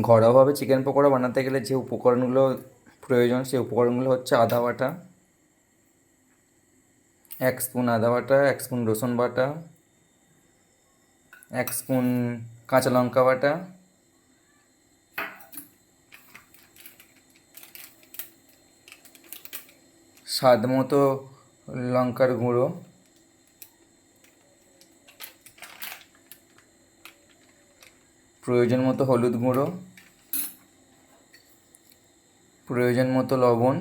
ঘরোয়াভাবে চিকেন পকোড়া বানাতে গেলে যে উপকরণগুলো প্রয়োজন সেই উপকরণগুলো হচ্ছে আদা বাটা, 1 স্পুন আদা বাটা, 1 স্পুন রসুন বাটা, 1 স্পুন কাঁচা লঙ্কা বাটা, স্বাদ মতো লঙ্কার গুঁড়ো, প্রয়োজন মতো হলুদ গুঁড়ো, প্রয়োজন মতো লবণ,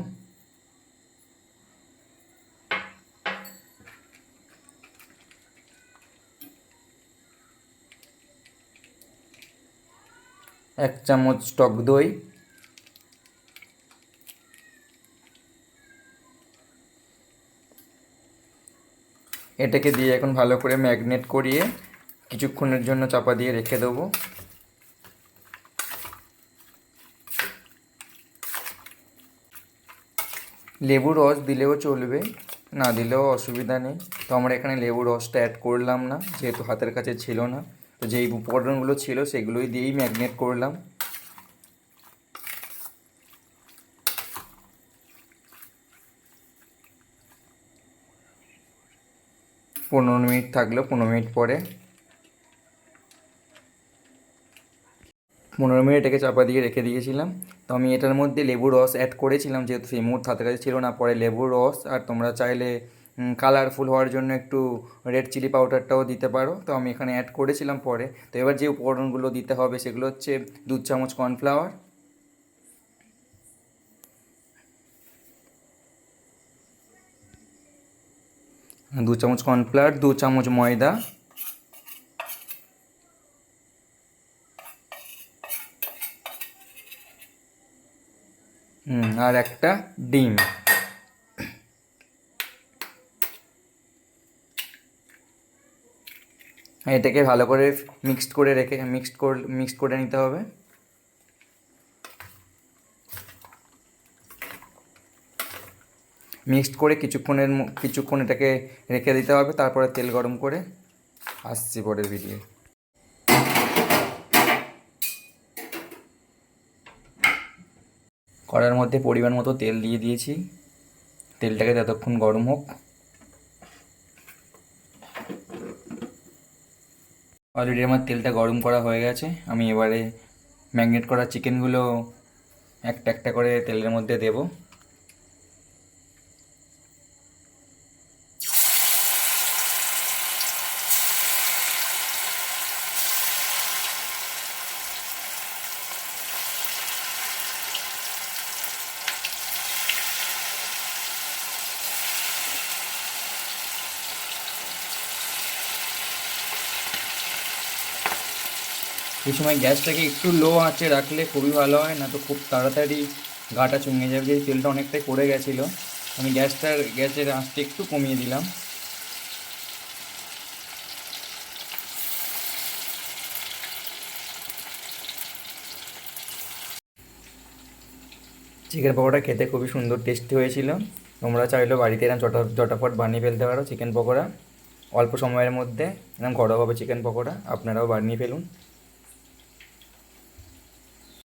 এক চামচ টক দই, এটাকে দিয়ে এখন ভালো করে ম্যাগনেট করিয়ে কিছুক্ষণের জন্য চাপা দিয়ে রেখে দেবো। লেবুর রস দিলেও চলবে, না দিলেও অসুবিধা নেই। তো আমরা এখানে লেবুর রসটা অ্যাড করলাম না, যেহেতু হাতের কাছে ছিল না। তো যেই উপকরণগুলো ছিল সেগুলোই দিয়েই ম্যাগনেট করলাম। পনেরো মিনিট থাকলো, 15 মিনিট পরে 15 মিনিট এটাকে চাপা দিয়ে রেখে দিয়েছিলাম। তো আমি এটার মধ্যে লেবুর রস অ্যাড করেছিলাম, যেহেতু সেই মুহূর্তে হাতের কাছে ছিল না। পরে লেবুর রস আর তোমরা চাইলে কালারফুল হওয়ার জন্য একটু রেড চিলি পাউডারটাও দিতে পারো। তো আমি এখানে অ্যাড করেছিলাম পরে। তো এবার যে উপকরণগুলো দিতে হবে সেগুলো হচ্ছে 2 চামচ কর্নফ্লাওয়ার, 2 চামচ কর্নফ্লাওয়ার, 2 চামচ ময়দা, আর একটা ডিম। এটাকে ভালো করে মিক্সড করে নিতে হবে। মিক্সড করে কিছুক্ষণ এটাকে রেখে দিতে হবে। তারপরে তেল গরম করে আসছি পরের ভিডিও। কড়ার মধ্যে পরিমাণ মতো তেল দিয়ে দিয়েছি, তেলটাকে ততক্ষণ গরম হোক। অলরেডি আমার তেলটা গরম করা হয়ে গেছে। আমি এবারে ম্যাগনেট করা চিকেনগুলো একটা একটা করে তেলের মধ্যে দেবো। এই সময় গ্যাসটাকে একটু লো আঁচে রাখলে খুবই ভালো হয়, না তো খুব তাড়াতাড়ি গাটা চুঙে যাবে। যে তেলটা অনেকটাই পড়ে গেছিলো, আমি গ্যাসের আঁচটা একটু কমিয়ে দিলাম। চিকেন পকোড়া খেতে খুবই সুন্দর টেস্টি হয়েছিল। তোমরা চাইলেও বাড়িতে এরকম চটাপট বানিয়ে ফেলতে পারো চিকেন পকোড়া অল্প সময়ের মধ্যে। এরকম ঘরোয়াভাবে চিকেন পকোড়া আপনারাও বানিয়ে ফেলুন।